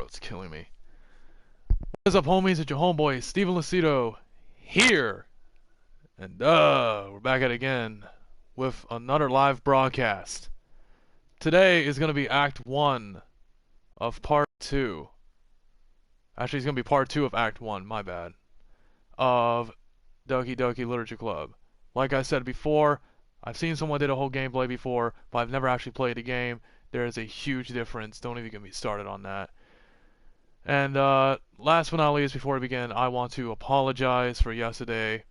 throat's killing me. What is up, homies? It's your homeboy, Steven Lucido, here. And we're back at it again with another live broadcast. Today is going to be Act 1 of Part 2. Actually, it's going to be Part 2 of Act 1, my bad. Of Doki Doki Literature Club. Like I said before, I've seen someone did a whole gameplay before, but I've never actually played the game. There is a huge difference. Don't even get me started on that. And last but not least, before we begin, I want to apologize for yesterday.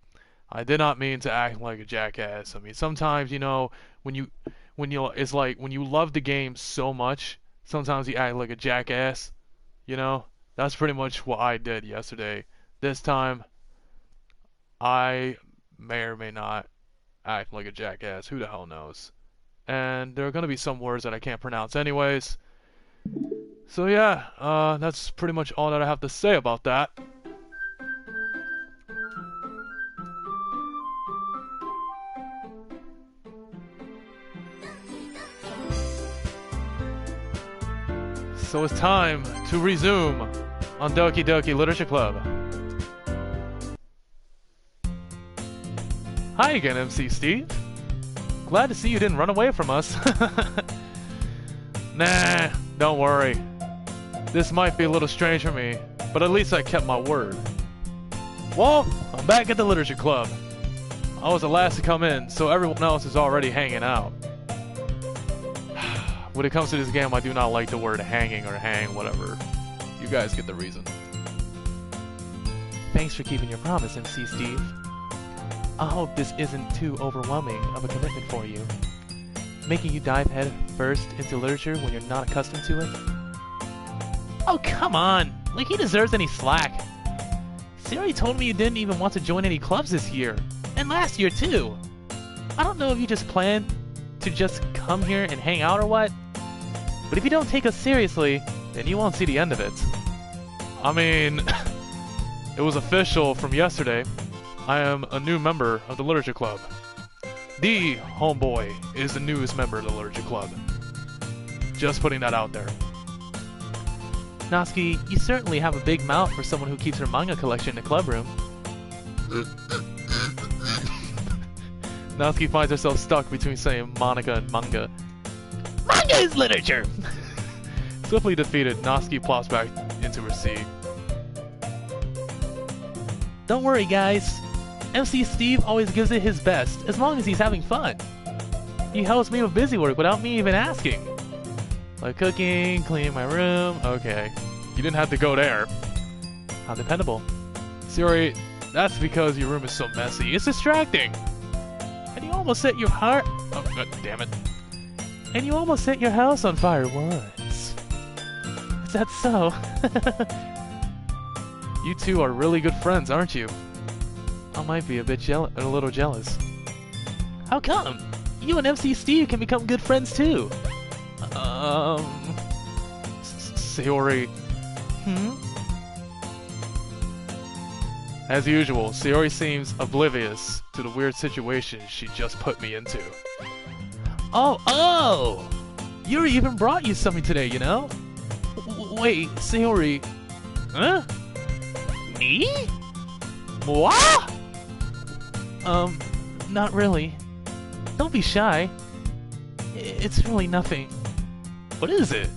I did not mean to act like a jackass. I mean, sometimes, you know, it's like when you love the game so much, sometimes you act like a jackass. You know, that's pretty much what I did yesterday. This time, I may or may not act like a jackass. Who the hell knows? And there are going to be some words that I can't pronounce anyways. So yeah, that's pretty much all that I have to say about that. So it's time to resume on Doki Doki Literature Club. Hi again, MC Steve. Glad to see you didn't run away from us. Nah, don't worry. This might be a little strange for me, but at least I kept my word. Well, I'm back at the Literature Club. I was the last to come in, so everyone else is already hanging out. When it comes to this game, I do not like the word hanging or hang, whatever. You guys get the reason. Thanks for keeping your promise, MC Steve. I hope this isn't too overwhelming of a commitment for you, making you dive head first into literature when you're not accustomed to it. Oh, come on! Like he deserves any slack. Yuri told me you didn't even want to join any clubs this year, and last year too. I don't know if you just plan to just come here and hang out or what, but if you don't take us seriously, then you won't see the end of it. I mean, it was official from yesterday. I am a new member of the Literature Club. The homeboy is the newest member of the Literature Club. Just putting that out there. Natsuki, you certainly have a big mouth for someone who keeps her manga collection in the club room. Natsuki finds herself stuck between saying Monica and manga. Manga is literature! Swiftly defeated, Natsuki plops back into her seat. Don't worry, guys. MC Steve always gives it his best, as long as he's having fun. He helps me with busy work without me even asking. Like cooking, cleaning my room, okay. You didn't have to go there. How dependable. Yuri, that's because your room is so messy. It's distracting. And you almost set your heart... Oh, God damn it. And you almost set your house on fire once. Is that so? You two are really good friends, aren't you? I might be a little jealous. How come? You and MC Steve can become good friends too. Sayori. As usual, Sayori seems oblivious to the weird situation she just put me into. Oh! Yuri even brought you something today, you know? Wait, Sayori. Huh? Me? What? Not really. Don't be shy. It's really nothing. What is it?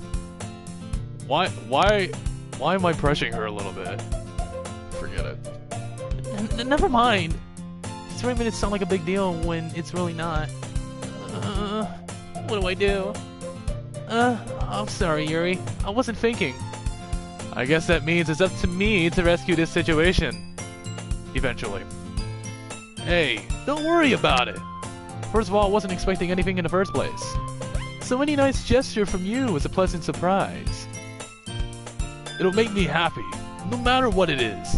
Why am I pressuring her a little bit? Forget it. Never mind. Sorry, made it sound like a big deal when it's really not. What do I do? I'm sorry, Yuri. I wasn't thinking. I guess that means it's up to me to rescue this situation. Eventually. Hey, don't worry about it. First of all, I wasn't expecting anything in the first place. So any nice gesture from you was a pleasant surprise. It'll make me happy, no matter what it is.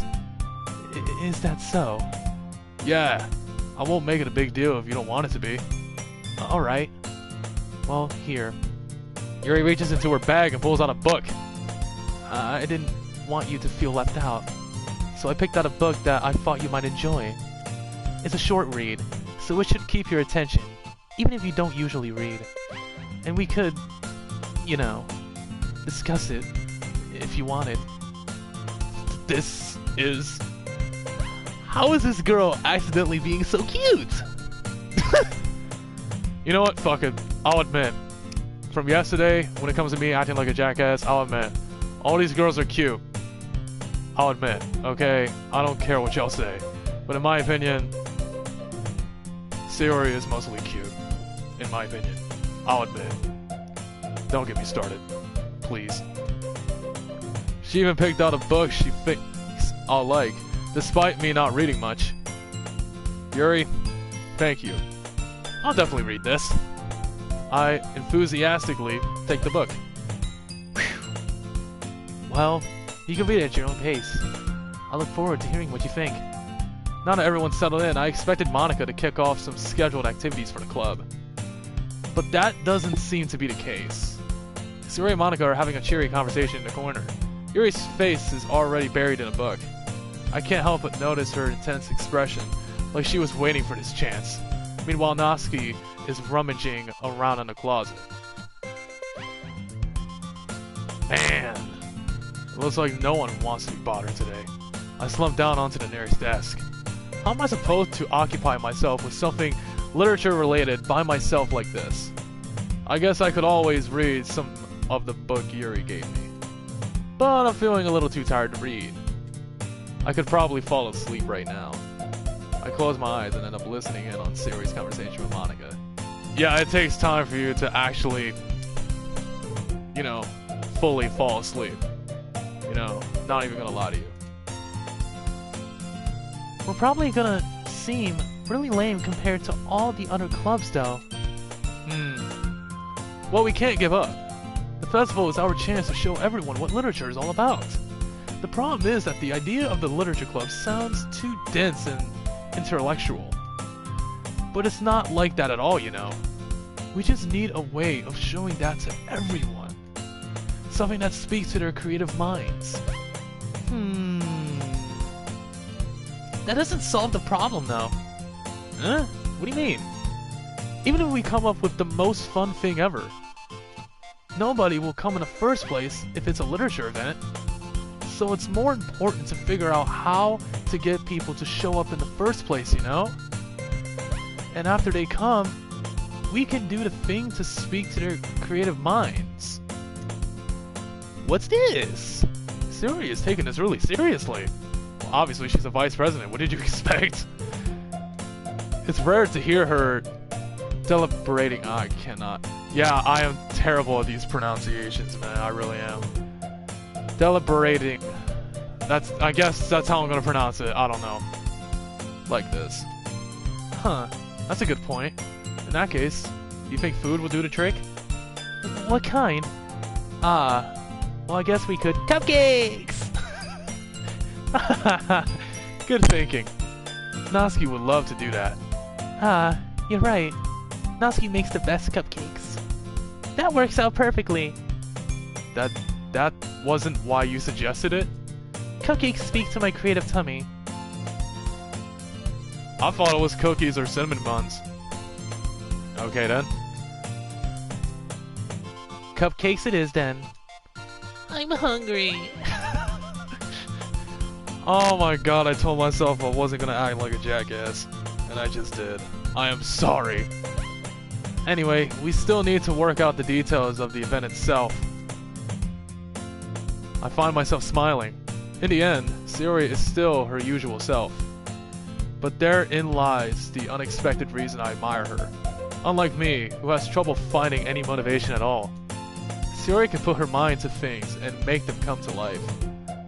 Is that so? Yeah, I won't make it a big deal if you don't want it to be. Alright. Well, here. Yuri reaches into her bag and pulls out a book. I didn't want you to feel left out, so I picked out a book that I thought you might enjoy. It's a short read, so it should keep your attention, even if you don't usually read. And we could, you know, discuss it if you wanted. This is... How is this girl accidentally being so cute? You know what? Fuck it. I'll admit. From yesterday, when it comes to me acting like a jackass, I'll admit. All these girls are cute. I'll admit, okay? I don't care what y'all say. But in my opinion, Sayori is mostly cute. In my opinion. I'll admit. Don't get me started. Please. She even picked out a book she thinks I'll like, despite me not reading much. Yuri, thank you. I'll definitely read this. I enthusiastically take the book. Well, you can read it at your own pace. I look forward to hearing what you think. Now that everyone's settled in, I expected Monica to kick off some scheduled activities for the club. But that doesn't seem to be the case. Sayori and Monica are having a cheery conversation in the corner. Yuri's face is already buried in a book. I can't help but notice her intense expression, like she was waiting for this chance. Meanwhile, Natsuki is rummaging around in the closet. Man, it looks like no one wants to be bothered today. I slumped down onto the nearest desk. How am I supposed to occupy myself with something literature related by myself like this? I guess I could always read some of the book Yuri gave me. But I'm feeling a little too tired to read. I could probably fall asleep right now. I close my eyes and end up listening in on Sayori's conversation with Monica. Yeah, it takes time for you to actually, you know, fully fall asleep. You know, not even gonna lie to you. We're probably gonna seem really lame compared to all the other clubs, though. Well, we can't give up. The festival is our chance to show everyone what literature is all about. The problem is that the idea of the literature club sounds too dense and intellectual. But it's not like that at all, you know. We just need a way of showing that to everyone. Something that speaks to their creative minds. That doesn't solve the problem, though. Huh? What do you mean? Even if we come up with the most fun thing ever, nobody will come in the first place if it's a literature event. So it's more important to figure out how to get people to show up in the first place, you know? And after they come, we can do the thing to speak to their creative minds. What's this? Sayori is taking this really seriously. Well, obviously she's a vice president. What did you expect? It's rare to hear her deliberating. I cannot. Yeah, I am terrible at these pronunciations, man. I really am. Deliberating. I guess that's how I'm gonna pronounce it. I don't know. Like this. Huh. That's a good point. In that case, do you think food will do the trick? What kind? Well, I guess we could... Cupcakes! Good thinking. Natsuki would love to do that. You're right. Natsuki makes the best cupcakes. That works out perfectly. That wasn't why you suggested it? Cupcakes speak to my creative tummy. I thought it was cookies or cinnamon buns. Okay then. Cupcakes it is then. I'm hungry. Oh my god, I told myself I wasn't gonna act like a jackass. And I just did. I am sorry. Anyway, we still need to work out the details of the event itself. I find myself smiling. In the end, Sayori is still her usual self. But therein lies the unexpected reason I admire her. Unlike me, who has trouble finding any motivation at all. Sayori can put her mind to things and make them come to life.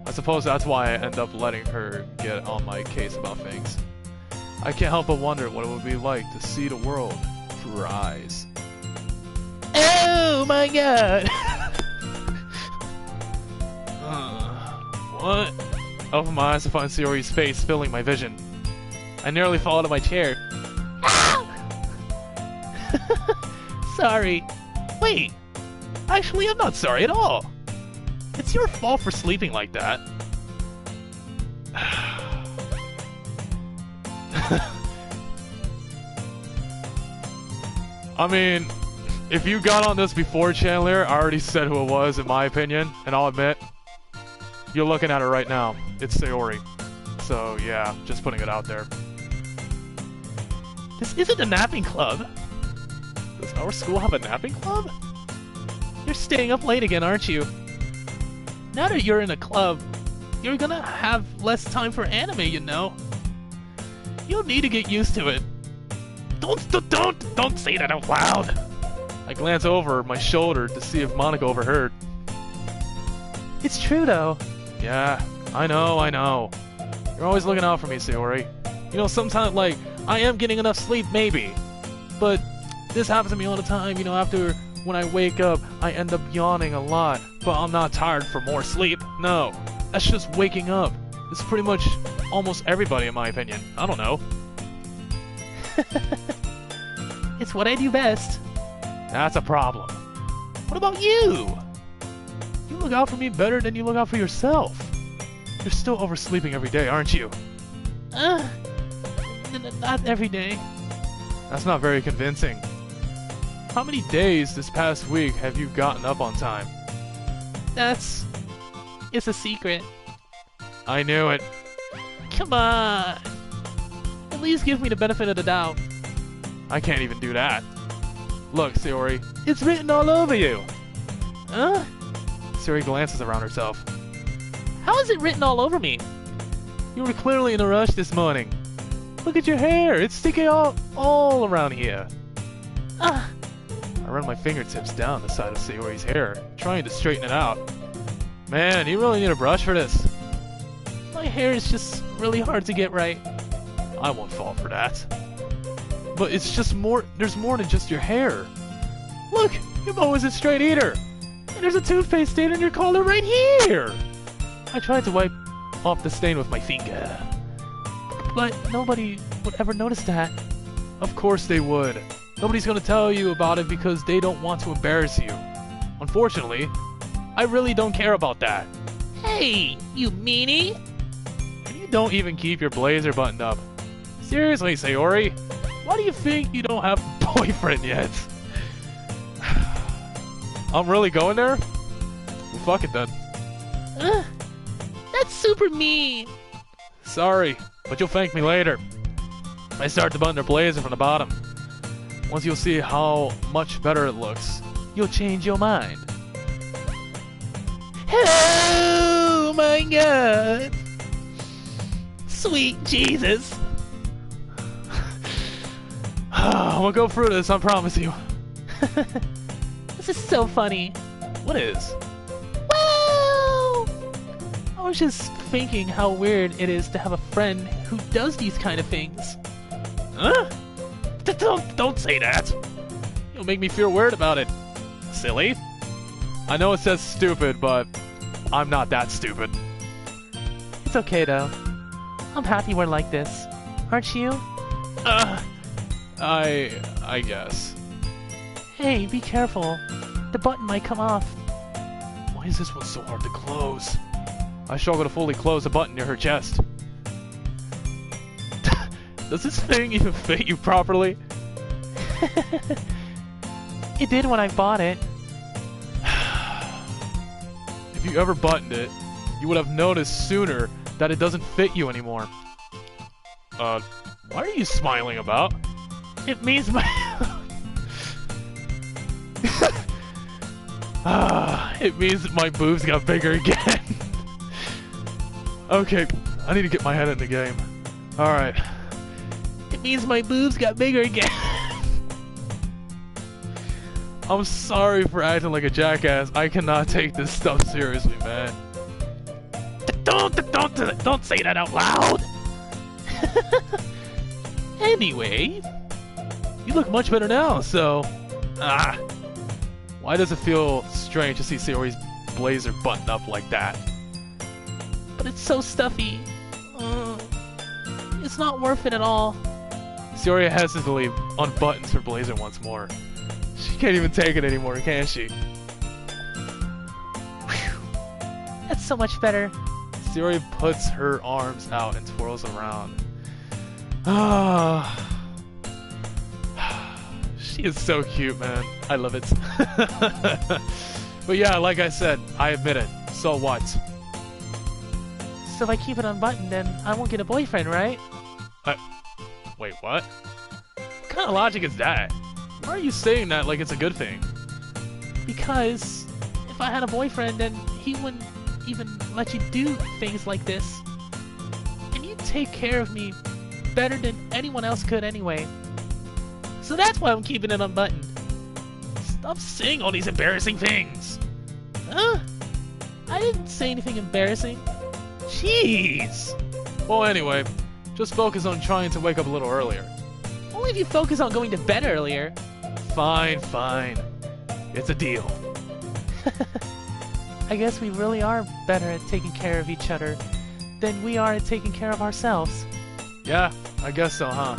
I suppose that's why I end up letting her get on my case about things. I can't help but wonder what it would be like to see the world through her eyes. Oh my god! What? I open my eyes to find Sayori's face filling my vision. I nearly fall out of my chair. Sorry. Wait! Actually, I'm not sorry at all. It's your fault for sleeping like that. I mean, if you got on this before Chandler, I already said who it was in my opinion, and I'll admit, You're looking at her right now. It's Sayori. So, yeah, just putting it out there. This isn't a napping club. Does our school have a napping club? You're staying up late again, aren't you? Now that you're in a club, you're gonna have less time for anime, you know. You'll need to get used to it. Don't say that out loud. I glance over my shoulder to see if Monica overheard. It's true, though. Yeah, I know. You're always looking out for me, Sayori. You know, sometimes, like, I am getting enough sleep, maybe. But this happens to me all the time, you know, after when I wake up, I end up yawning a lot. But I'm not tired for more sleep. No, that's just waking up. It's pretty much almost everybody, in my opinion. I don't know. It's what I do best. That's a problem. What about you? You look out for me better than you look out for yourself. You're still oversleeping every day, aren't you? Not every day. That's not very convincing. How many days this past week have you gotten up on time? It's a secret. I knew it. Come on. At least give me the benefit of the doubt. I can't even do that. Look, Sayori, it's written all over you. Huh? Sayori glances around herself. How is it written all over me? You were clearly in a rush this morning. Look at your hair. It's sticking all around here. I run my fingertips down the side of Sayori's hair, trying to straighten it out. Man, you really need a brush for this. My hair is just really hard to get right. I won't fall for that. But it's just more, there's more than just your hair. Look, you're always a straight eater. And there's a toothpaste stain on your collar right here. I tried to wipe off the stain with my finger. But nobody would ever notice that. Of course they would. Nobody's gonna tell you about it because they don't want to embarrass you. Unfortunately, I really don't care about that. Hey, you meanie! And you don't even keep your blazer buttoned up. Seriously, Sayori, why do you think you don't have a boyfriend yet? I'm really going there? Well, fuck it then. That's super mean. Sorry, but you'll thank me later. I start to button their blazer from the bottom. Once you'll see how much better it looks, you'll change your mind. Oh my god! Sweet Jesus! I'm gonna go through this, I promise you. This is so funny. What is? Wow! I was just thinking how weird it is to have a friend who does these kind of things. Huh? Don't say that. You'll make me feel weird about it. Silly. I know it says stupid, but I'm not that stupid. It's okay though. I'm happy we're like this. Aren't you? I guess. Hey, be careful. The button might come off. Why is this one so hard to close? I struggle to fully close the button near her chest. Does this thing even fit you properly? It did when I bought it. If you ever buttoned it, you would have noticed sooner that it doesn't fit you anymore. What are you smiling about? It means my... It means that my boobs got bigger again. Okay, I need to get my head in the game. Alright. It means my boobs got bigger again. I'm sorry for acting like a jackass. I cannot take this stuff seriously, man. Don't say that out loud. Anyway, you look much better now, so... Why does it feel strange to see Sayori's blazer buttoned up like that? But it's so stuffy. It's not worth it at all. Sayori hesitantly unbuttons her blazer once more. She can't even take it anymore, can she? Whew. That's so much better. Sayori puts her arms out and twirls around. She is so cute, man. I love it. But yeah, like I said, I admit it. So what? So if I keep it unbuttoned, then I won't get a boyfriend, right? Wait, what? What kind of logic is that? Why are you saying that like it's a good thing? Because if I had a boyfriend, then he wouldn't even let you do things like this. And you take care of me better than anyone else could anyway. So that's why I'm keeping it unbuttoned. Stop saying all these embarrassing things. Huh? I didn't say anything embarrassing. Jeez. Well, anyway, just focus on trying to wake up a little earlier. Only if you focus on going to bed earlier. Fine, fine. It's a deal. I guess we really are better at taking care of each other than we are at taking care of ourselves. Yeah, I guess so, huh?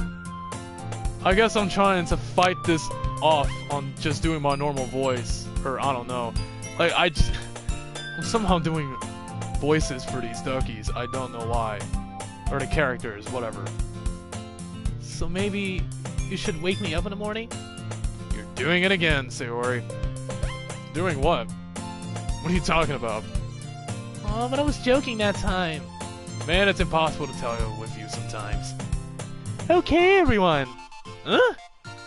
I guess I'm trying to fight this off on just doing my normal voice. Or, I don't know. Like, I'm somehow doing voices for these duckies. I don't know why. Or the characters, whatever. So maybe you should wake me up in the morning? You're doing it again, Sayori. Doing what? What are you talking about? Oh, but I was joking that time. Man, it's impossible to tell you with you sometimes. Okay, everyone. Huh?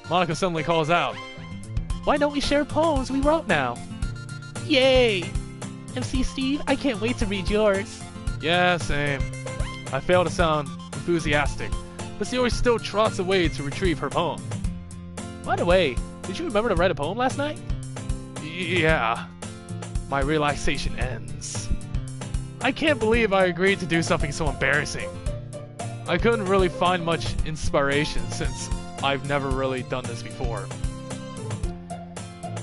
Monica suddenly calls out. Why don't we share poems we wrote now? Yay! MC Steve, I can't wait to read yours. Yeah, same. I fail to sound enthusiastic, but Sayori still trots away to retrieve her poem. By the way, did you remember to write a poem last night? Yeah. My relaxation ends. I can't believe I agreed to do something so embarrassing. I couldn't really find much inspiration since I've never really done this before.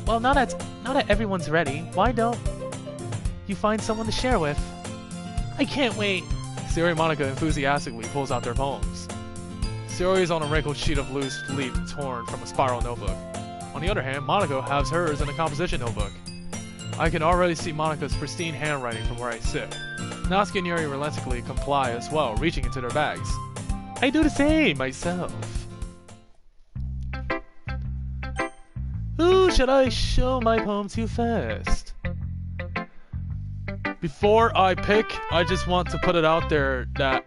Well, now that everyone's ready, why don't you find someone to share with? I can't wait. Sayori and Monica enthusiastically pulls out their poems. Sayori is on a wrinkled sheet of loose leaf torn from a spiral notebook. On the other hand, Monica has hers in a composition notebook. I can already see Monica's pristine handwriting from where I sit. Natsuki and Yuri relentlessly comply as well, reaching into their bags. I do the same myself. Who should I show my poem to first? Before I pick, I just want to put it out there that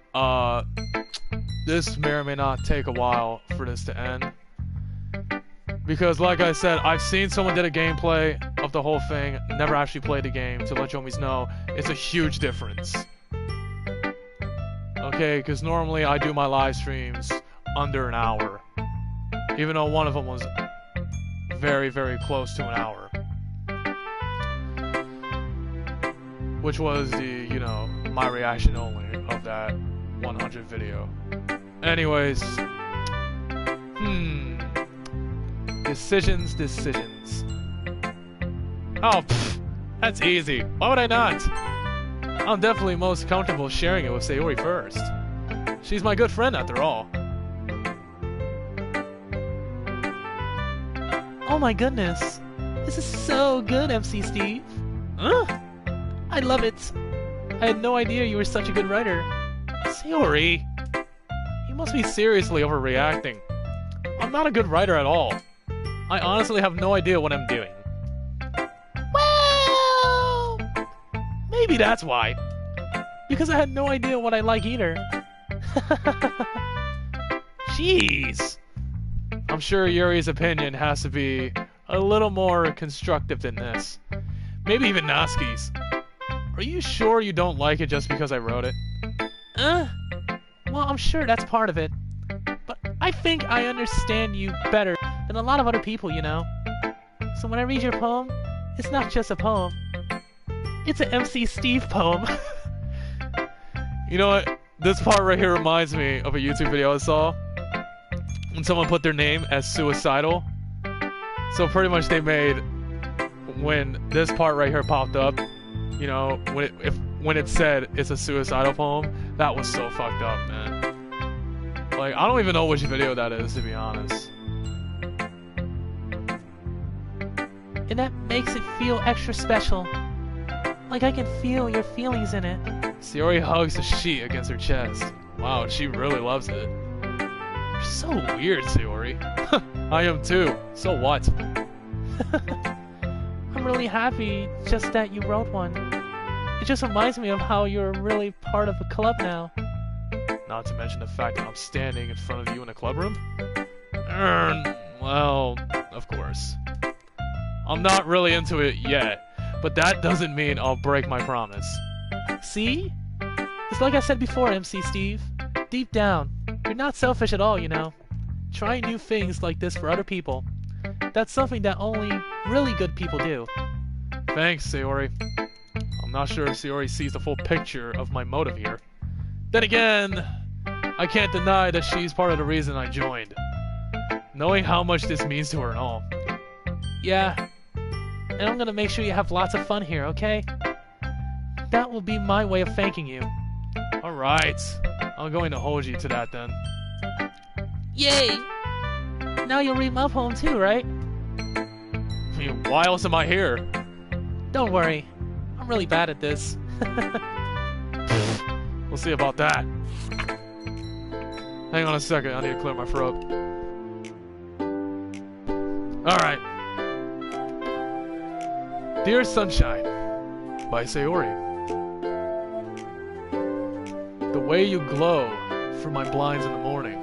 this may or may not take a while for this to end. Because like I said, I've seen someone did a gameplay of the whole thing, never actually played the game, to let you homies know it's a huge difference. Okay, because normally I do my live streams under an hour. Even though one of them was very, very close to an hour. Which was the, you know, my reaction only of that 100 video. Anyways. Decisions. Oh, that's easy. Why would I not? I'm definitely most comfortable sharing it with Sayori first. She's my good friend after all. Oh my goodness. This is so good, MC Steve. Huh? I love it. I had no idea you were such a good writer. Sayori, you must be seriously overreacting. I'm not a good writer at all. I honestly have no idea what I'm doing. Well, maybe that's why. Because I had no idea what I like either. Jeez. I'm sure Yuri's opinion has to be a little more constructive than this. Maybe even Natsuki's. Are you sure you don't like it just because I wrote it? Well, I'm sure that's part of it. But I think I understand you better than a lot of other people, you know. So when I read your poem, it's not just a poem. It's an MC Steve poem. You know what? This part right here reminds me of a YouTube video I saw. When someone put their name as suicidal. So pretty much they made, when this part right here popped up, you know, when it said it's a suicidal poem, that was so fucked up, man. Like, I don't even know which video that is, to be honest. And that makes it feel extra special. Like I can feel your feelings in it. Sayori hugs the sheet against her chest. Wow, she really loves it. You're so weird, Sayori. I am too. So what? I'm really happy just that you wrote one. It just reminds me of how you're really part of a club now. Not to mention the fact that I'm standing in front of you in a club room? Well, of course. I'm not really into it yet, but that doesn't mean I'll break my promise. See? It's like I said before, MC Steve. Deep down, you're not selfish at all, you know. Trying new things like this for other people. That's something that only really good people do. Thanks, Sayori. I'm not sure if Sayori sees the full picture of my motive here. Then again, I can't deny that she's part of the reason I joined. Knowing how much this means to her and all. Yeah. And I'm gonna make sure you have lots of fun here, okay? That will be my way of thanking you. Alright. I'm going to hold you to that then. Yay! Now you'll read my poem too, right? I mean, why else am I here? Don't worry. I'm really bad at this. We'll see about that. Hang on a second, I need to clear my throat. Alright. Dear Sunshine, by Sayori. The way you glow through my blinds in the morning,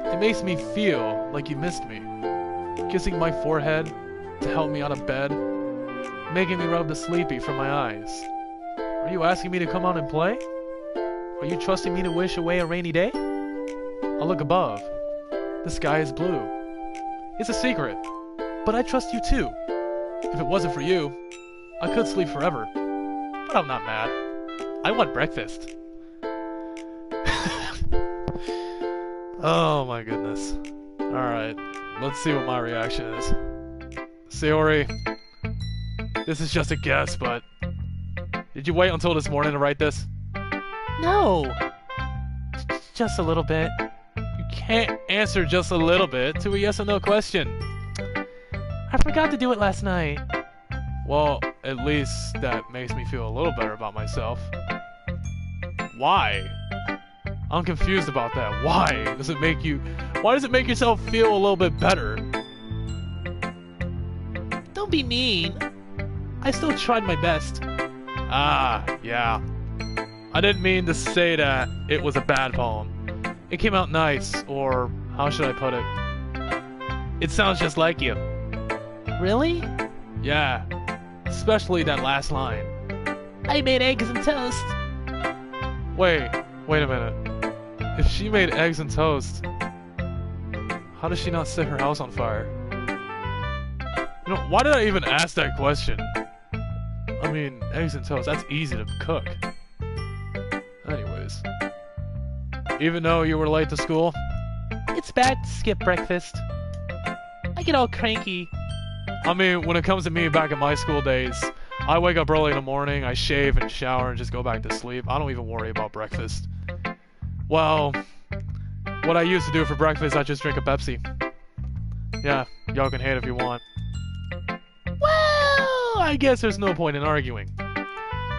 it makes me feel like you missed me. Kissing my forehead to help me out of bed, making me rub the sleepy from my eyes. Are you asking me to come out and play? Are you trusting me to wish away a rainy day? I look above. The sky is blue. It's a secret, but I trust you too. If it wasn't for you, I could sleep forever. But I'm not mad. I want breakfast. Oh my goodness. Alright, let's see what my reaction is. Sayori, this is just a guess, but did you wait until this morning to write this? No! Just a little bit. You can't answer just a little bit to a yes or no question. I forgot to do it last night. Well, at least that makes me feel a little better about myself. Why? I'm confused about that. Why does it make yourself feel a little bit better? Don't be mean. I still tried my best. Ah, yeah. I didn't mean to say that it was a bad poem. It came out nice, or how should I put it? It sounds just like you. Really? Yeah, especially that last line. I made eggs and toast. Wait a minute. If she made eggs and toast, how does she not set her house on fire? You know, why did I even ask that question? I mean, eggs and toast, that's easy to cook. Anyways. Even though you were late to school? It's bad to skip breakfast. I get all cranky. I mean, when it comes to me back in my school days, I wake up early in the morning, I shave and shower and just go back to sleep. I don't even worry about breakfast. Well, what I used to do for breakfast, I just drink a Pepsi. Yeah, y'all can hate if you want. Well, I guess there's no point in arguing.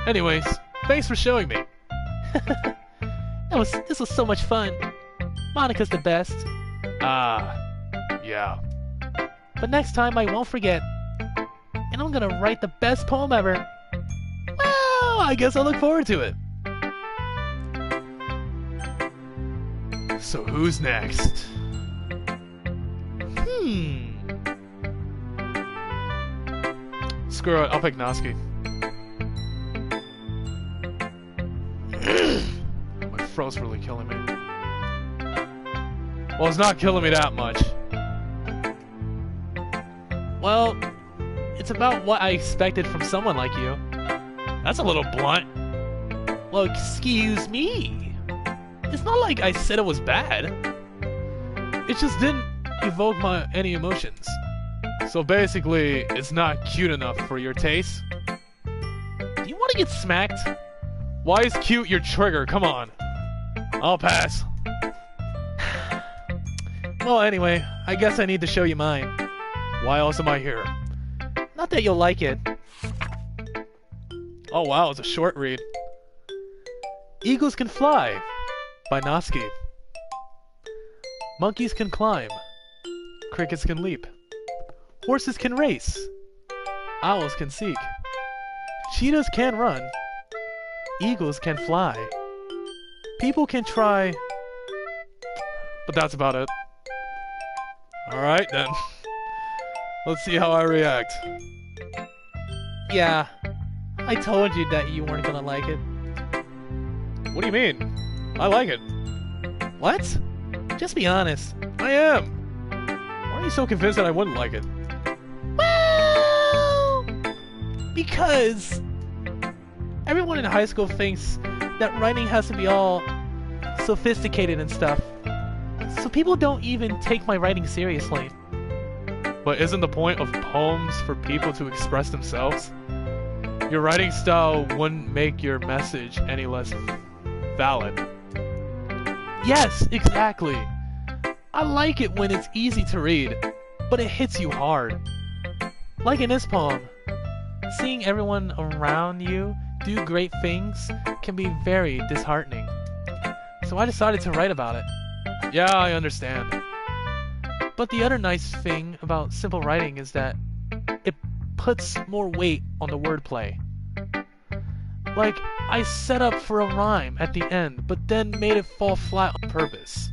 Anyways, thanks for showing me. This was so much fun. Monica's the best. Ah, yeah. But next time I won't forget. And I'm gonna write the best poem ever. Well, I guess I look forward to it. So who's next? Screw it, I'll pick Natsuki. My throat's really killing me. Well, it's not killing me that much. Well, it's about what I expected from someone like you. That's a little blunt. Well, excuse me. It's not like I said it was bad. It just didn't evoke any emotions. So basically, it's not cute enough for your taste. Do you want to get smacked? Why is cute your trigger? Come on. I'll pass. Well, anyway, I guess I need to show you mine. Why else am I here? Not that you'll like it. Oh wow, it's a short read. Eagles can fly, by Natsuki. Monkeys can climb. Crickets can leap. Horses can race. Owls can seek. Cheetahs can run. eagles can fly. People can try, but that's about it. Alright then. Let's see how I react. yeah, I told you that you weren't gonna like it. What do you mean? I like it. What? Just be honest. I am. Why are you so convinced that I wouldn't like it? Well, because everyone in high school thinks that writing has to be all sophisticated and stuff. So people don't even take my writing seriously. But isn't the point of poems for people to express themselves? Your writing style wouldn't make your message any less valid. Yes, exactly. I like it when it's easy to read, but it hits you hard. Like in this poem, seeing everyone around you do great things can be very disheartening. So I decided to write about it. Yeah, I understand. But the other nice thing about simple writing is that it puts more weight on the wordplay. Like, I set up for a rhyme at the end, but then made it fall flat on purpose.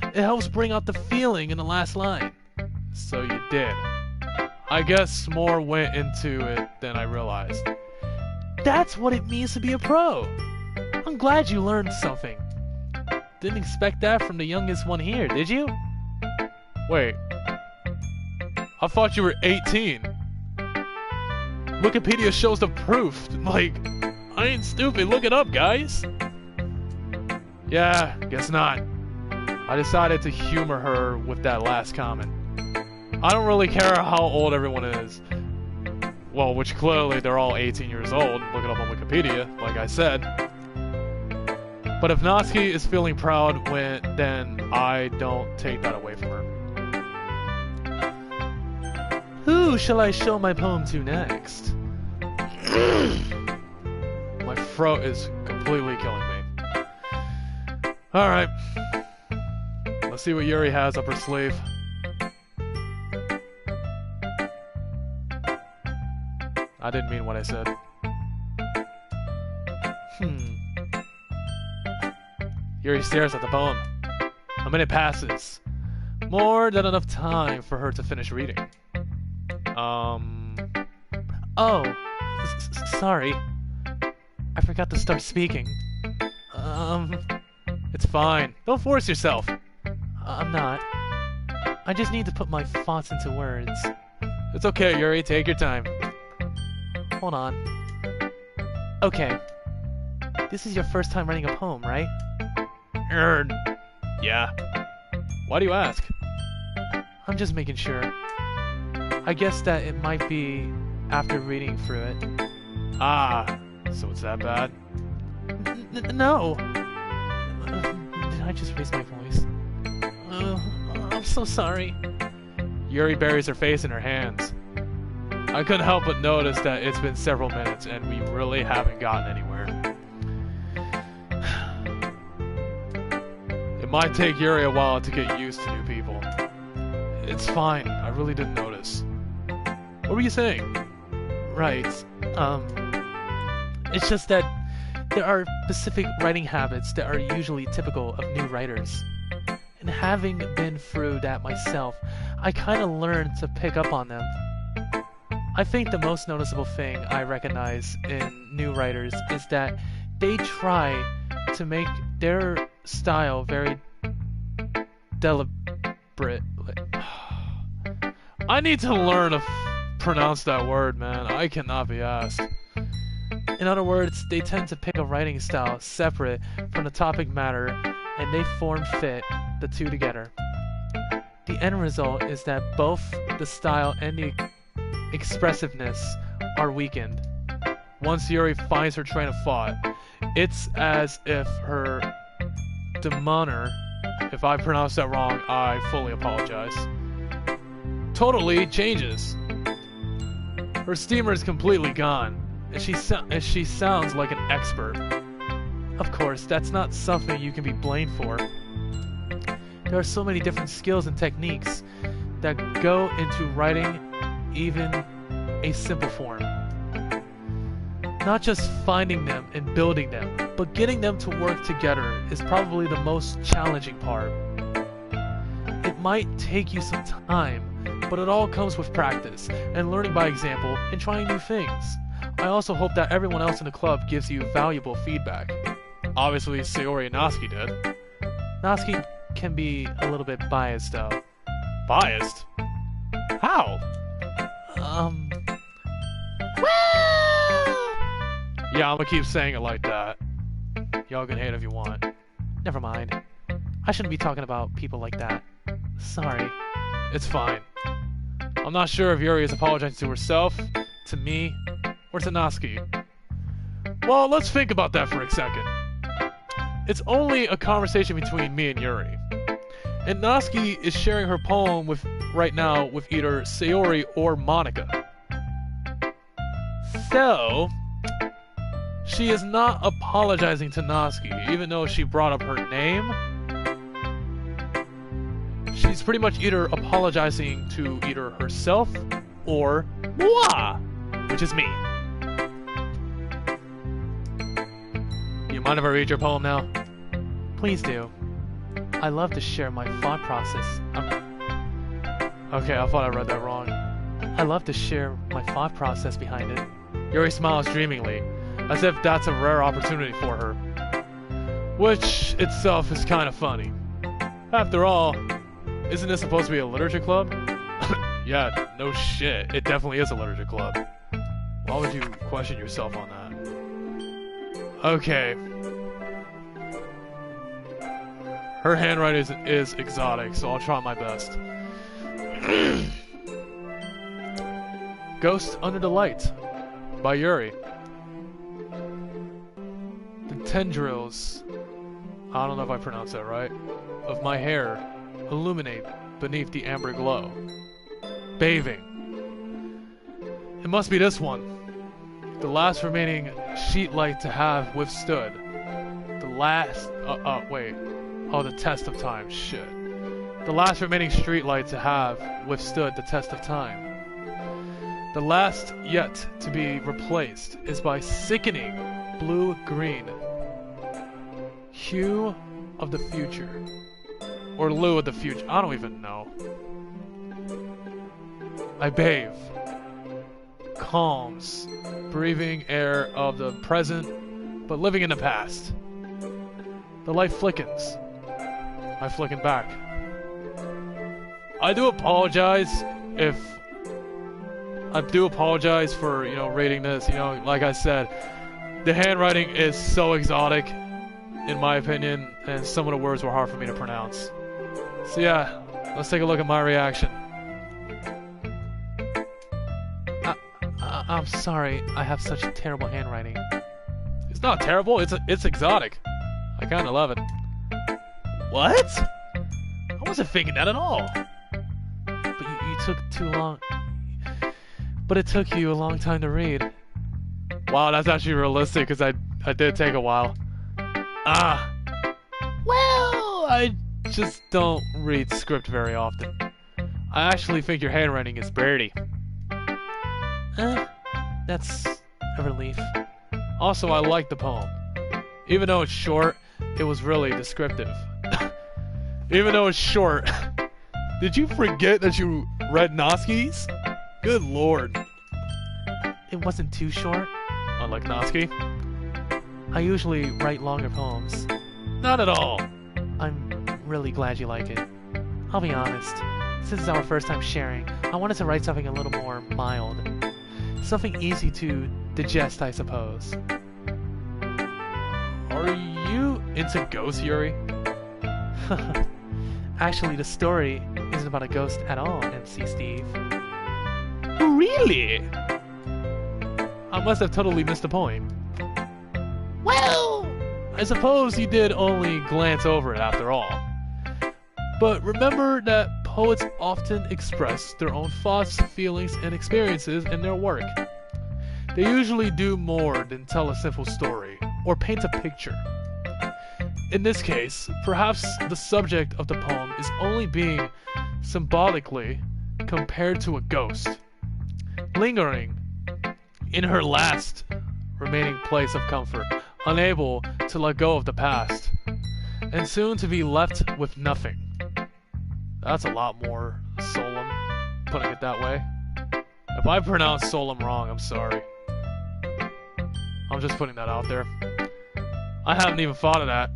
It helps bring out the feeling in the last line. So you did. I guess more went into it than I realized. That's what it means to be a pro. I'm glad you learned something. Didn't expect that from the youngest one here, did you? Wait. I thought you were 18. Wikipedia shows the proof. Like, I ain't stupid. Look it up, guys. Yeah, guess not. I decided to humor her with that last comment. I don't really care how old everyone is. Well, which clearly they're all 18 years old. Look it up on Wikipedia, like I said. But if Natsuki is feeling proud, then I don't take that away from her. Who shall I show my poem to next? My throat is completely killing me. Alright. Let's see what Yuri has up her sleeve. I didn't mean what I said. Yuri stares at the poem. A minute passes. More than enough time for her to finish reading. Oh, sorry. I forgot to start speaking. It's fine. Don't force yourself. I'm not. I just need to put my thoughts into words. It's okay, Yuri. Take your time. Hold on. Okay. This is your first time writing a poem, right? Yeah. Why do you ask? I'm just making sure. I guess that it might be after reading through it. Ah, so it's that bad? No. Did I just raise my voice? I'm so sorry. Yuri buries her face in her hands. I couldn't help but notice that it's been several minutes and we really haven't gotten anywhere. It might take Yuri a while to get used to new people. It's fine, I really didn't notice. What were you saying? Right. It's just that there are specific writing habits that are usually typical of new writers. And having been through that myself, I kind of learned to pick up on them. I think the most noticeable thing I recognize in new writers is that they try to make their style very deliberate. I need to learn to pronounce that word, man. I cannot be asked. In other words, they tend to pick a writing style separate from the topic matter, and they form fit the two together. The end result is that both the style and the expressiveness are weakened. Once Yuri finds her train of thought, it's as if her demeanor, if I pronounce that wrong, I fully apologize, totally changes. Her steamer is completely gone, and she sounds like an expert. Of course, that's not something you can be blamed for. There are so many different skills and techniques that go into writing even a simple form. Not just finding them and building them, but getting them to work together is probably the most challenging part. It might take you some time, but it all comes with practice and learning by example and trying new things. I also hope that everyone else in the club gives you valuable feedback. Obviously, Sayori and Natsuki did. Natsuki can be a little bit biased though. Biased? How? Yeah, I'm gonna keep saying it like that. Y'all can hate if you want. Never mind. I shouldn't be talking about people like that. Sorry. It's fine. I'm not sure if Yuri is apologizing to herself, to me, or to Natsuki. Well, let's think about that for a second. It's only a conversation between me and Yuri. And Natsuki is sharing her poem right now with either Sayori or Monica. So, she is not apologizing to Natsuki, even though she brought up her name. She's pretty much either apologizing to either herself or moi, which is me. You mind if I read your poem now? Please do. I love to share my thought process. Okay, I thought I read that wrong. I love to share my thought process behind it. Yuri smiles dreamingly, as if that's a rare opportunity for her. Which itself is kind of funny. After all, isn't this supposed to be a literature club? Yeah, no shit, it definitely is a literature club. Why would you question yourself on that? Okay. Her handwriting is exotic, so I'll try my best. Ghost Under the Light by Yuri. The tendrils, I don't know if I pronounced that right, of my hair illuminate beneath the amber glow. Bathing. It must be this one. The last remaining sheet light to have withstood. The last... wait. Oh, the test of time. Shit. The last remaining street light to have withstood the test of time. The last yet to be replaced is by sickening blue-green. Hue of the future. Or Lou of the future. I don't even know. I bathe. Calms. Breathing air of the present, but living in the past. The light flickens. I flicken back. I do apologize for, rating this. Like I said, the handwriting is so exotic, in my opinion, and some of the words were hard for me to pronounce. So yeah, let's take a look at my reaction. I'm sorry, I have such terrible handwriting. It's not terrible, it's exotic. I kinda love it. What? I wasn't thinking that at all. But you took too long. But it took you a long time to read. Wow, that's actually realistic, because I did take a while. Well, I just don't read script very often. I actually think your handwriting is birdie. That's a relief. Also, I like the poem. Even though it's short, it was really descriptive. Even though it's short. Did you forget that you read Natsuki's? Good lord. It wasn't too short. Unlike Natsuki? I usually write longer poems. Not at all. I'm really glad you like it. I'll be honest. Since it's our first time sharing, I wanted to write something a little more mild. Something easy to digest, I suppose. Are you into ghosts, Yuri? Actually, the story isn't about a ghost at all, MC Steve. Really? I must have totally missed the point. Well, I suppose you did only glance over it after all. But remember that poets often express their own thoughts, feelings, and experiences in their work. They usually do more than tell a simple story or paint a picture. In this case, perhaps the subject of the poem is only being symbolically compared to a ghost, lingering in her last remaining place of comfort, unable to let go of the past, and soon to be left with nothing. That's a lot more solemn, putting it that way. If I pronounce solemn wrong, I'm sorry. I'm just putting that out there. I haven't even thought of that.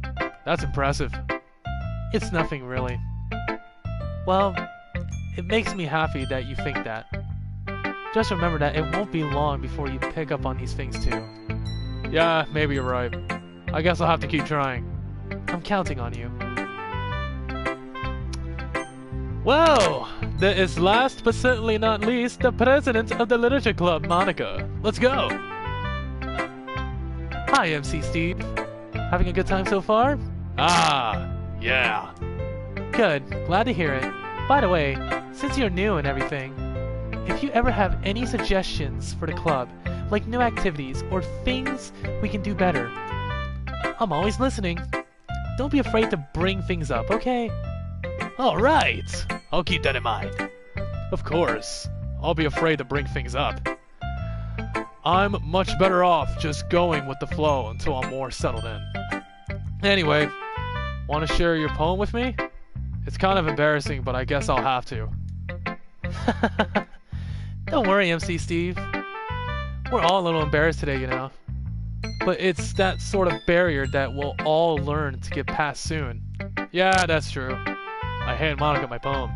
That's impressive. It's nothing really. Well, it makes me happy that you think that. Just remember that it won't be long before you pick up on these things too. Yeah, maybe you're right. I guess I'll have to keep trying. I'm counting on you. Well, there is last but certainly not least the president of the Literature Club, Monica. Let's go! Hi, MC Steve. Having a good time so far? Ah, yeah. Good, glad to hear it. By the way, since you're new and everything, if you ever have any suggestions for the club, like new activities or things we can do better, I'm always listening. Don't be afraid to bring things up, okay? Alright, I'll keep that in mind. Of course, I'll be afraid to bring things up. I'm much better off just going with the flow until I'm more settled in. Anyway, want to share your poem with me? It's kind of embarrassing, but I guess I'll have to. Don't worry, MC Steve. We're all a little embarrassed today, you know. But it's that sort of barrier that we'll all learn to get past soon. Yeah, that's true. I hand Monica my poem.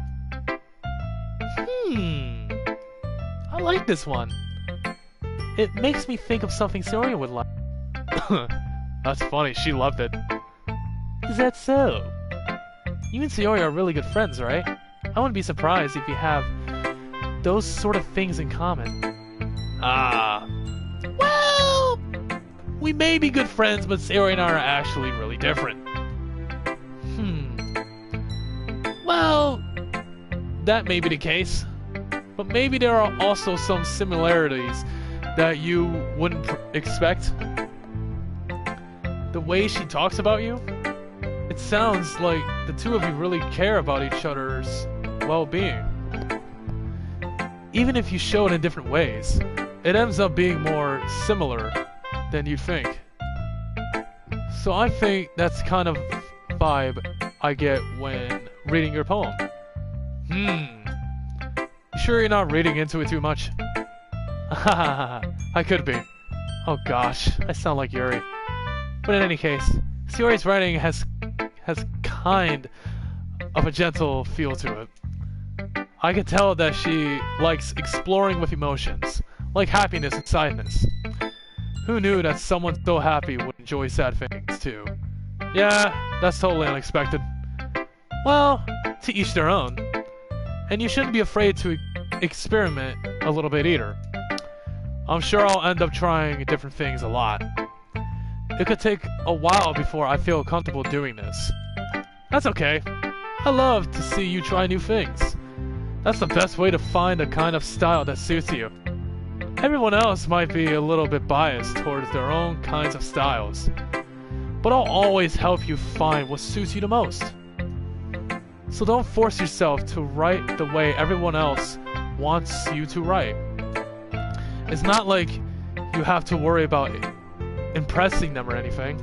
I like this one. It makes me think of something Soria would like. That's funny, she loved it. Is that so? You and Soria are really good friends, right? I wouldn't be surprised if you have those sort of things in common. Well, we may be good friends, but Soria and I are actually really different. Well, that may be the case, but maybe there are also some similarities that you wouldn't expect. The way she talks about you, it sounds like the two of you really care about each other's well-being. Even if you show it in different ways, it ends up being more similar than you'd think. So I think that's kind of vibe I get when reading your poem. You sure you're not reading into it too much? I could be. Oh gosh, I sound like Yuri. But in any case, Sori's writing has kind of a gentle feel to it. I can tell that she likes exploring with emotions, like happiness and sadness. Who knew that someone so happy would enjoy sad things too? Yeah, that's totally unexpected. Well, to each their own. And you shouldn't be afraid to experiment a little bit either. I'm sure I'll end up trying different things a lot. It could take a while before I feel comfortable doing this. That's okay. I love to see you try new things. That's the best way to find a kind of style that suits you. Everyone else might be a little bit biased towards their own kinds of styles, but I'll always help you find what suits you the most. So don't force yourself to write the way everyone else wants you to write. It's not like you have to worry about impressing them or anything.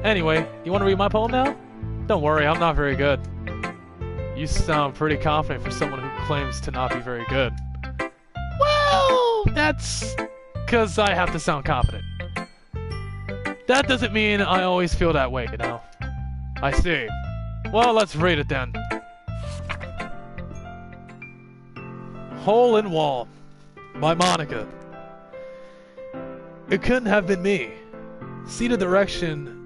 Anyway, you want to read my poem now? Don't worry, I'm not very good. You sound pretty confident for someone who claims to not be very good. Well, that's because I have to sound confident. That doesn't mean I always feel that way, you know? I see. Well, let's read it then. Hole in Wall by Monica. It couldn't have been me. See the direction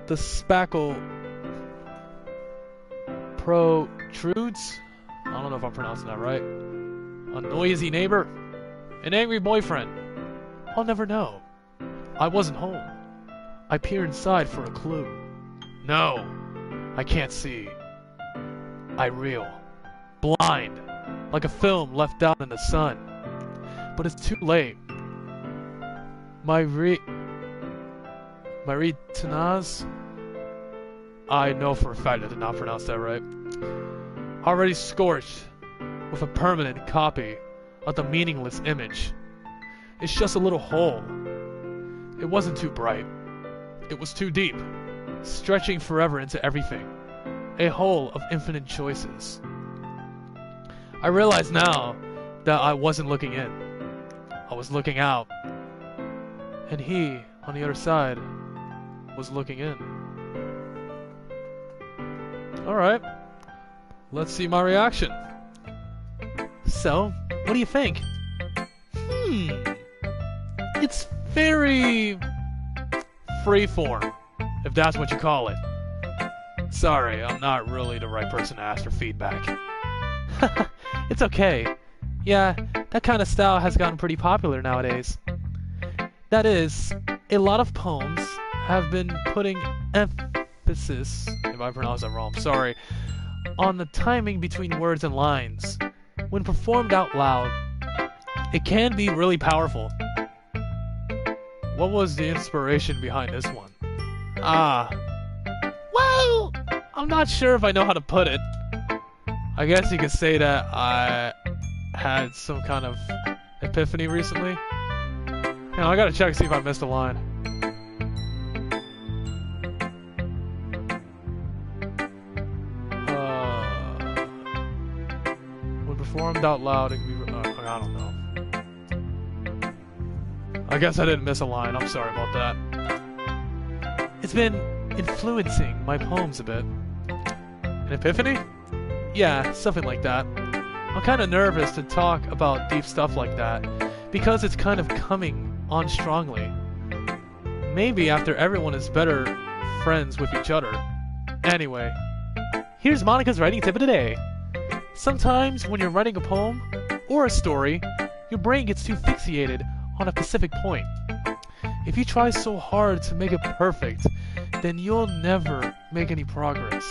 the spackle protrudes? I don't know if I'm pronouncing that right. A noisy neighbor? An angry boyfriend? I'll never know. I wasn't home. I peer inside for a clue. No, I can't see. I reel. Blind. Like a film left out in the sun. But it's too late. My retinas? I know for a fact I did not pronounce that right. Already scorched with a permanent copy of the meaningless image. It's just a little hole. It wasn't too bright. It was too deep, stretching forever into everything. A hole of infinite choices. I realize now that I wasn't looking in. I was looking out. And he, on the other side, was looking in. Alright. Let's see my reaction. So, what do you think? It's very freeform, if that's what you call it. Sorry, I'm not really the right person to ask for feedback. It's okay. Yeah, that kind of style has gotten pretty popular nowadays. That is, a lot of poems have been putting emphasis, if I pronounce that wrong, I'm sorry, on the timing between words and lines. When performed out loud, it can be really powerful. What was the inspiration behind this one? Well, I'm not sure if I know how to put it. I guess you could say that I had some kind of epiphany recently. You know, I gotta check to see if I missed a line. When performed out loud, it can be. I don't know. I guess I didn't miss a line. I'm sorry about that. It's been influencing my poems a bit. An epiphany? Yeah, something like that. I'm kind of nervous to talk about deep stuff like that because it's kind of coming on strongly. Maybe after everyone is better friends with each other. Anyway, here's Monica's writing tip of the day. Sometimes when you're writing a poem or a story, your brain gets too fixated on a specific point. If you try so hard to make it perfect, then you'll never make any progress.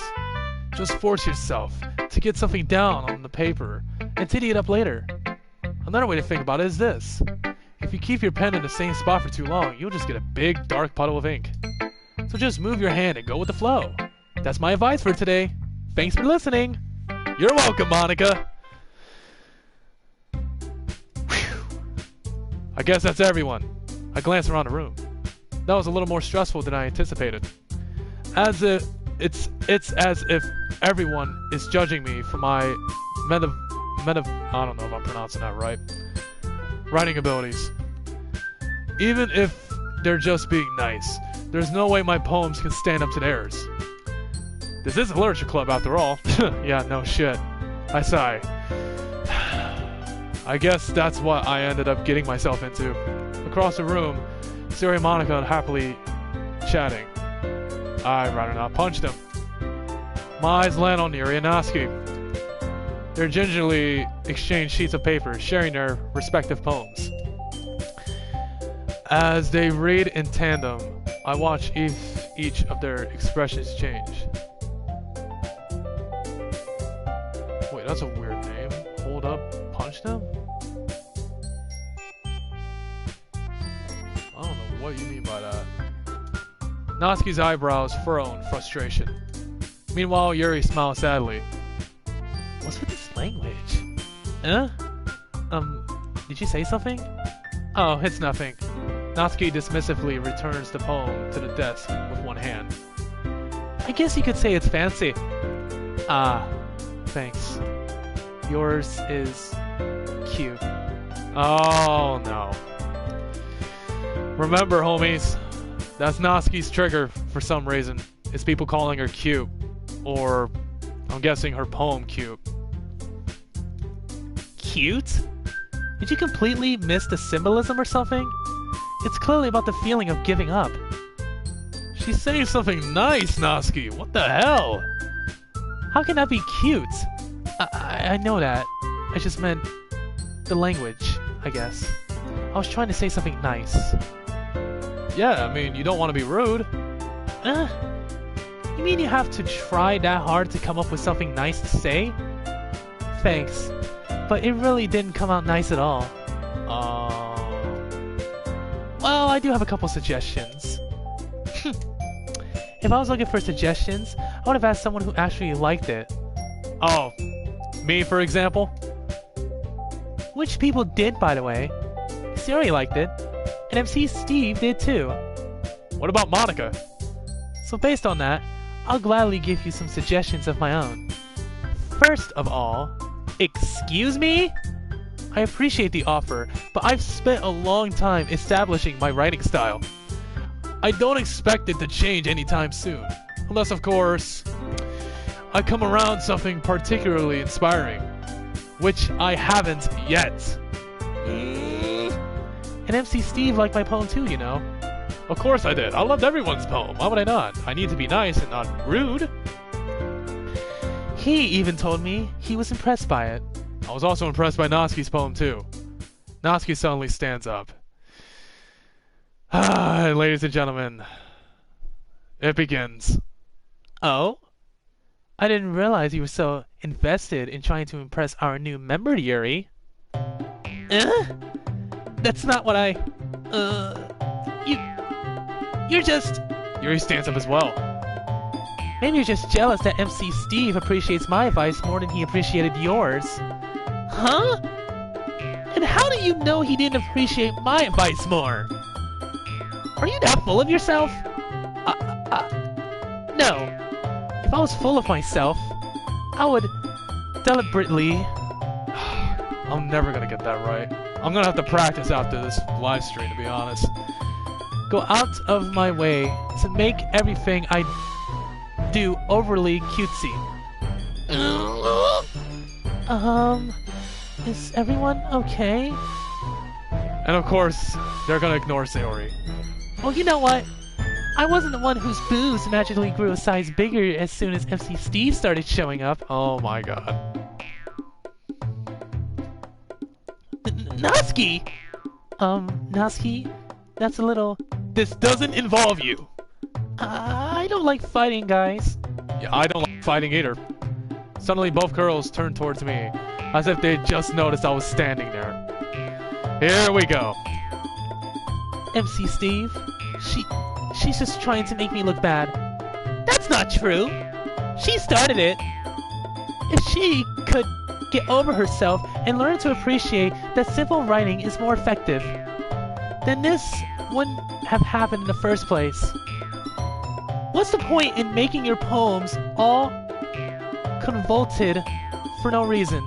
Just force yourself to get something down on the paper and tidy it up later. Another way to think about it is this. If you keep your pen in the same spot for too long, you'll just get a big dark puddle of ink. So just move your hand and go with the flow. That's my advice for today. Thanks for listening. You're welcome, Monica. I guess that's everyone. I glanced around the room. That was a little more stressful than I anticipated. It's as if everyone is judging me for my I don't know if I'm pronouncing that right. Writing abilities. Even if they're just being nice, there's no way my poems can stand up to theirs. This is a literature club after all. Yeah, no shit. I sigh. I guess that's what I ended up getting myself into. Across the room, Siri and Monica are happily chatting. I'd rather not punch them. My eyes land on Yuri and Natsuki. They gingerly exchange sheets of paper, sharing their respective poems. As they read in tandem, I watch each of their expressions change. Wait, that's a weird name. Hold up, punch them? I don't know what you mean by that. Natsuki's eyebrows furrow in frustration. Meanwhile, Yuri smiles sadly. What's with this language? Huh? Did you say something? Oh, it's nothing. Natsuki dismissively returns the poem to the desk with one hand. I guess you could say it's fancy. Ah, thanks. Yours is cute. Oh, no. Remember, homies, that's Natsuki's trigger for some reason. It's people calling her cute. Or, I'm guessing her poem cute. Cute? Did you completely miss the symbolism or something? It's clearly about the feeling of giving up. She's saying something nice, Natsuki. What the hell? How can that be cute? I know that. I just meant the language, I guess. I was trying to say something nice. Yeah, I mean, you don't want to be rude. You mean you have to try that hard to come up with something nice to say? Thanks, but it really didn't come out nice at all. Well, I do have a couple suggestions. If I was looking for suggestions, I would have asked someone who actually liked it. Oh, me for example? Which people did, by the way. Sayori liked it, and MC Steve did too. What about Monica? So based on that, I'll gladly give you some suggestions of my own. First of all, excuse me? I appreciate the offer, but I've spent a long time establishing my writing style. I don't expect it to change anytime soon. Unless, of course, I come around something particularly inspiring. Which I haven't yet. And MC Steve liked my poem too, you know. Of course I did. I loved everyone's poem. Why would I not? I need to be nice and not rude. He even told me he was impressed by it. I was also impressed by Natsuki's poem too. Natsuki suddenly stands up. Ladies and gentlemen, it begins. Oh? I didn't realize you were so invested in trying to impress our new member, Yuri. That's not what I... You're just... Yuri stands up as well. Maybe you're just jealous that MC Steve appreciates my advice more than he appreciated yours. Huh? And how do you know he didn't appreciate my advice more? Are you that full of yourself? No. If I was full of myself, I would deliberately... I'm never gonna get that right. I'm gonna have to practice after this live stream, to be honest. Go out of my way to make everything I do overly cutesy. Is everyone okay? And of course, they're gonna ignore Sayori. Well, you know what? I wasn't the one whose boobs magically grew a size bigger as soon as MC Steve started showing up. Oh my god. Natsuki! Natsuki? That's a little... This doesn't involve you! I don't like fighting, guys. Yeah, I don't like fighting either. Suddenly both girls turned towards me, as if they just noticed I was standing there. Here we go. MC Steve? She's just trying to make me look bad. That's not true! She started it! If she could get over herself and learn to appreciate that simple writing is more effective, then this wouldn't have happened in the first place. What's the point in making your poems all convoluted for no reason?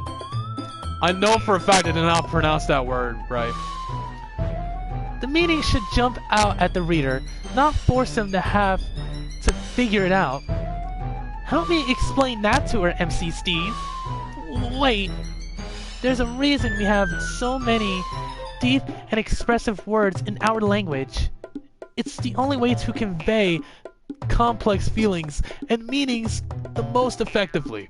I know for a fact I did not pronounce that word right. The meaning should jump out at the reader, not force them to have to figure it out. Help me explain that to her, MC Steve. Wait, there's a reason we have so many deep and expressive words in our language. It's the only way to convey complex feelings and meanings the most effectively.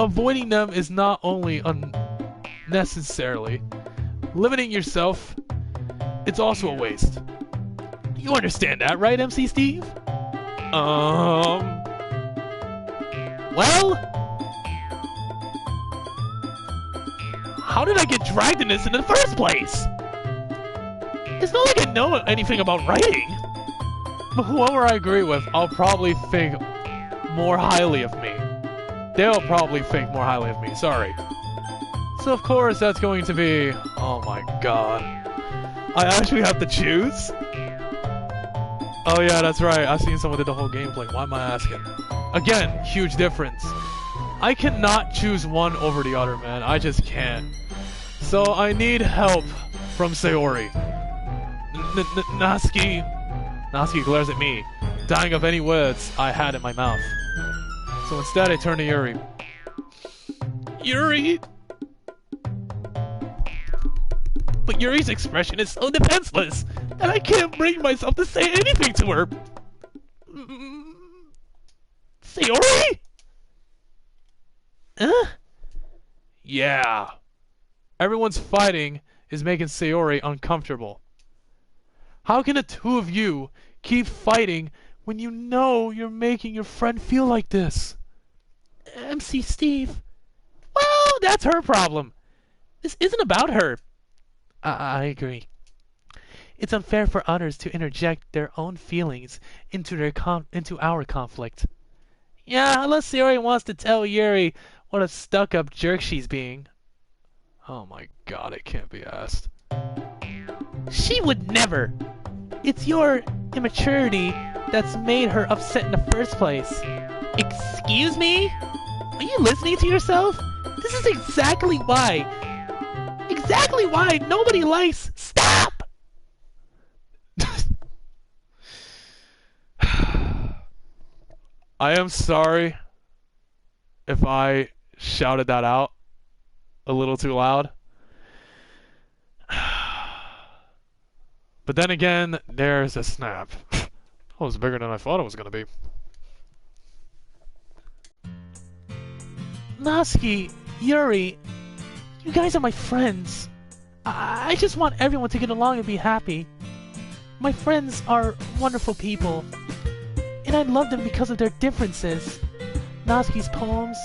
Avoiding them is not only unnecessarily limiting yourself, it's also a waste. You understand that, right, MC Steve? Well? How did I get dragged in this in the first place? It's not like I know anything about writing. But whoever I agree with, I'll probably think more highly of me. They'll probably think more highly of me, sorry. So of course that's going to be... Oh my god. I actually have to choose? Oh yeah, that's right. I've seen someone did the whole gameplay. Why am I asking? Again, huge difference. I cannot choose one over the other, man. I just can't. So I need help from Sayori. Natsuki glares at me, dying of any words I had in my mouth. So instead I turn to Yuri. Yuri! But Yuri's expression is so defenseless that I can't bring myself to say anything to her. Sayori? Yeah. Everyone's fighting is making Sayori uncomfortable. How can the two of you keep fighting when you know you're making your friend feel like this? MC Steve. Well, that's her problem. This isn't about her. I agree. It's unfair for others to interject their own feelings into our conflict. Yeah, unless Sayori wants to tell Yuri what a stuck-up jerk she's being. Oh my god, it can't be asked. She would never! It's your immaturity that's made her upset in the first place. Excuse me? Are you listening to yourself? This is exactly why. Exactly why nobody likes. Stop! I am sorry if I shouted that out a little too loud. But then again, there's a snap. That was bigger than I thought it was going to be. Natsuki, Yuri, you guys are my friends. I just want everyone to get along and be happy. My friends are wonderful people, and I love them because of their differences. Natsuki's poems,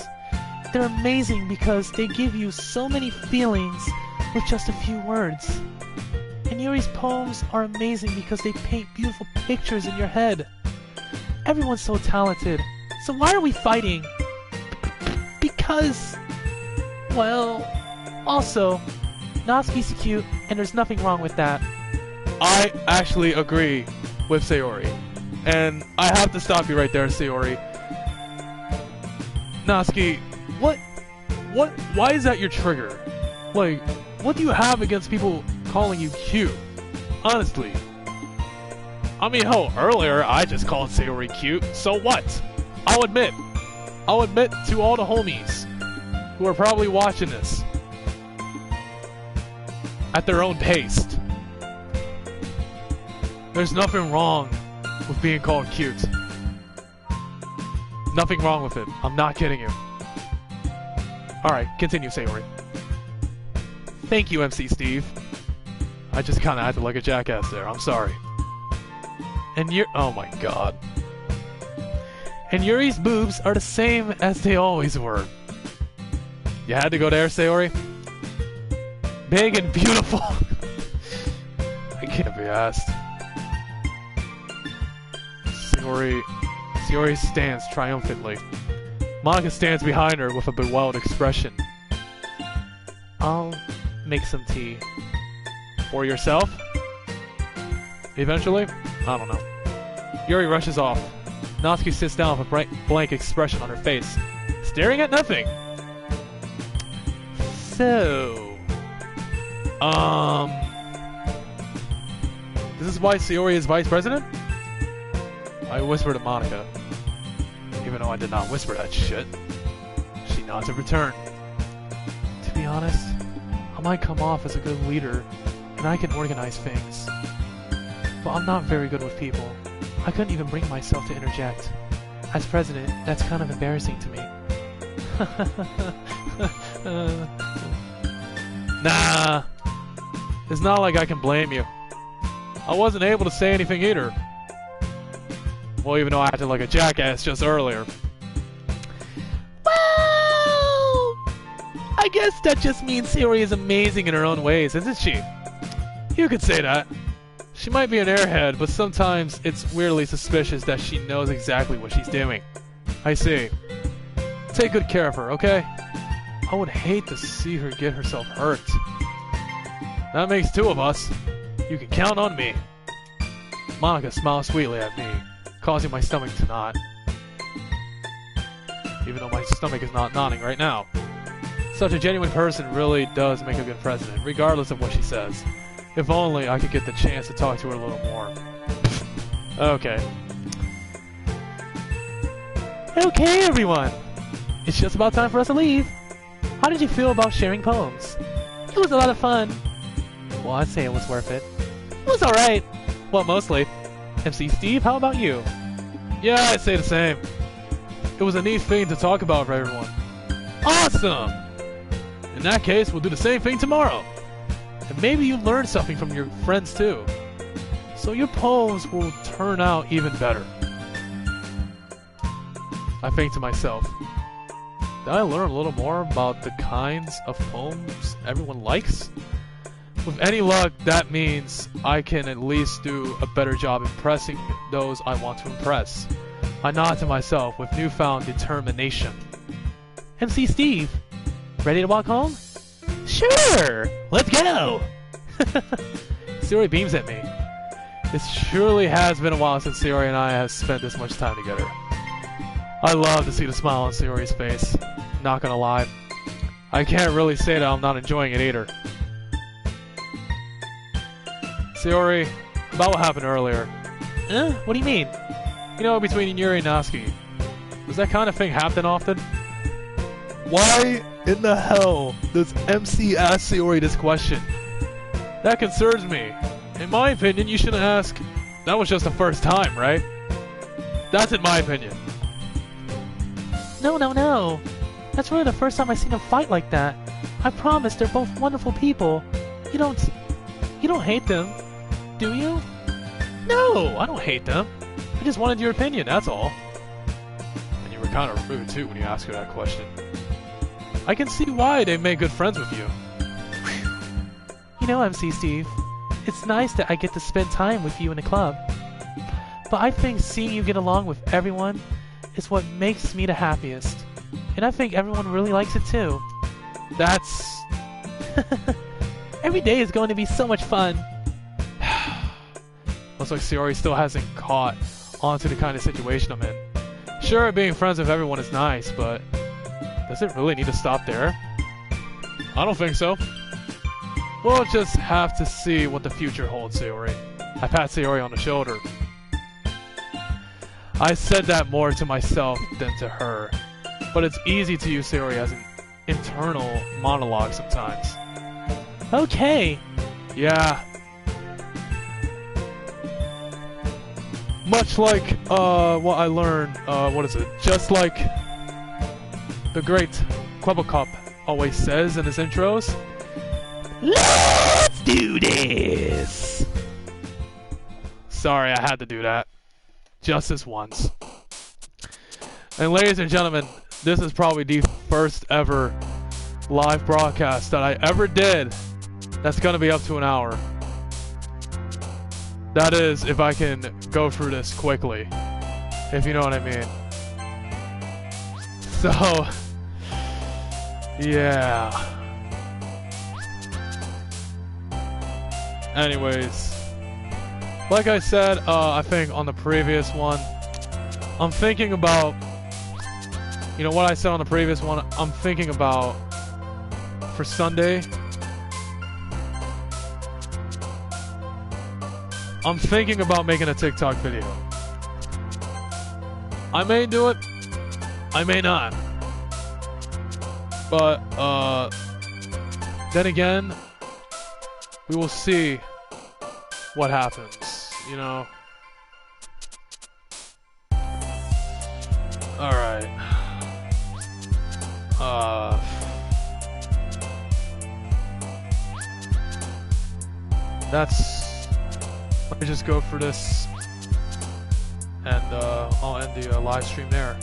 they're amazing because they give you so many feelings with just a few words. And Yuri's poems are amazing because they paint beautiful pictures in your head. Everyone's so talented, so why are we fighting? Because, well, also, Natsuki's cute, and there's nothing wrong with that. I actually agree with Sayori. And I have to stop you right there, Sayori. Natsuki, why is that your trigger? Like, what do you have against people calling you cute? Honestly. I mean, hell, earlier I just called Sayori cute, so what? I'll admit to all the homies who are probably watching this at their own pace. There's nothing wrong with being called cute. Nothing wrong with it. I'm not kidding you. Alright, continue, Sayori. Thank you, MC Steve. I just kinda acted like a jackass there. I'm sorry. And oh my god. And Yuri's boobs are the same as they always were. You had to go there, Sayori? Big and beautiful. I can't be asked. Sayori stands triumphantly. Monica stands behind her with a bewildered expression. I'll make some tea. For yourself? Eventually? I don't know. Yuri rushes off. Natsuki sits down with a bright, blank expression on her face, staring at nothing. So... This is why Sayori is vice president? I whisper to Monica. Even though I did not whisper that shit. She nods in return. To be honest, I might come off as a good leader, and I can organize things. But I'm not very good with people. I couldn't even bring myself to interject. As president, that's kind of embarrassing to me. Nah. It's not like I can blame you. I wasn't able to say anything either. Well, even though I acted like a jackass just earlier. Well, I guess that just means Sayori is amazing in her own ways, isn't she? You could say that. She might be an airhead, but sometimes it's weirdly suspicious that she knows exactly what she's doing. I see. Take good care of her, okay? I would hate to see her get herself hurt. That makes two of us. You can count on me. Monica smiles sweetly at me, causing my stomach to knot. Even though my stomach is not nodding right now. Such a genuine person really does make a good president, regardless of what she says. If only I could get the chance to talk to her a little more. Okay. Okay, everyone. It's just about time for us to leave. How did you feel about sharing poems? It was a lot of fun. Well, I'd say it was worth it. It was alright. Well, mostly. MC Steve, how about you? Yeah, I'd say the same. It was a neat thing to talk about for everyone. Awesome! In that case, we'll do the same thing tomorrow. And maybe you learn something from your friends too. So your poems will turn out even better. I think to myself, did I learn a little more about the kinds of poems everyone likes? With any luck, that means I can at least do a better job impressing those I want to impress. I nod to myself with newfound determination. MC Steve, ready to walk home? Sure! Let's go! Sayori beams at me. It surely has been a while since Sayori and I have spent this much time together. I love to see the smile on Sayori's face. Not gonna lie. I can't really say that I'm not enjoying it either. Sayori, about what happened earlier. What do you mean? You know, between Yuri and Natsuki. Does that kind of thing happen often? Why in the hell does MC ask Sayori this question? That concerns me. In my opinion, you shouldn't ask. That was just the first time, right? That's in my opinion. No. That's really the first time I've seen them fight like that. I promise they're both wonderful people. You don't hate them, do you? No, I don't hate them. I just wanted your opinion, that's all. And you were kind of rude too when you asked her that question. I can see why they made good friends with you. You know, MC Steve, it's nice that I get to spend time with you in the club. But I think seeing you get along with everyone is what makes me the happiest. And I think everyone really likes it too. That's... Every day is going to be so much fun. Looks like Sayori still hasn't caught onto the kind of situation I'm in. Sure, being friends with everyone is nice, but does it really need to stop there? I don't think so. We'll just have to see what the future holds, Sayori. I pat Sayori on the shoulder. I said that more to myself than to her, but it's easy to use Sayori as an internal monologue sometimes. Okay. Yeah. Much like, what I learned, what is it? Just like the great Quebecop always says in his intros. Let's do this! Sorry, I had to do that. Just this once. And ladies and gentlemen, this is probably the first ever live broadcast that I ever did that's gonna be up to an hour. That is, if I can go through this quickly. If you know what I mean. So, yeah. Anyways, like I said, I think on the previous one, I'm thinking about, you know what I said on the previous one, I'm thinking about, for Sunday, I'm thinking about making a TikTok video. I may do it, I may not. But, then again, we will see what happens, you know? Alright. Let me just go for this, and I'll end the live stream there.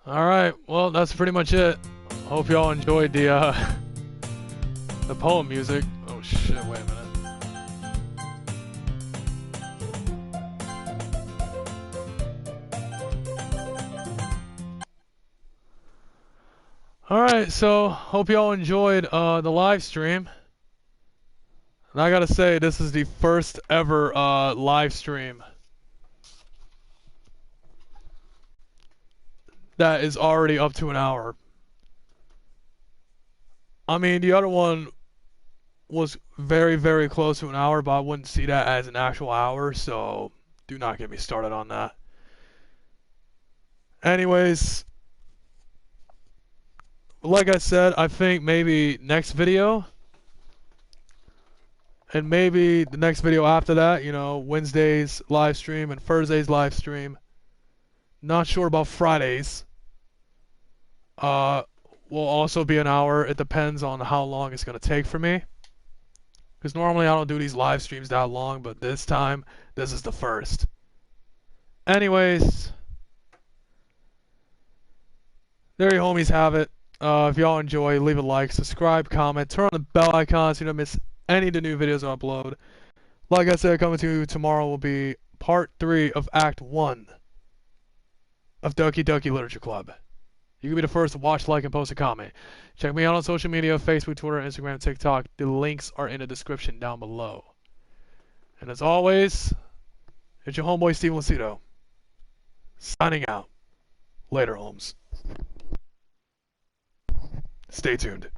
Alright, well, that's pretty much it. Hope y'all enjoyed the poem music. Oh shit, wait a minute. Alright, so hope y'all enjoyed the live stream. And I gotta say, this is the first ever live stream that is already up to an hour. I mean, the other one was very, very close to an hour, but I wouldn't see that as an actual hour, so do not get me started on that. Anyways, like I said, I think maybe next video, and maybe the next video after that, you know, Wednesday's live stream and Thursday's live stream. Not sure about Fridays. Uh, will also be an hour. It depends on how long it's gonna take for me. Because normally I don't do these live streams that long, but this time, this is the first. Anyways, there you homies have it. If y'all enjoy, leave a like, subscribe, comment, turn on the bell icon so you don't miss any of the new videos I upload. Like I said, coming to you tomorrow will be part 3 of Act 1 of Doki Doki Literature Club. You can be the first to watch, like, and post a comment. Check me out on social media, Facebook, Twitter, Instagram, TikTok. The links are in the description down below. And as always, it's your homeboy Steven Lucido, signing out. Later, Holmes. Stay tuned.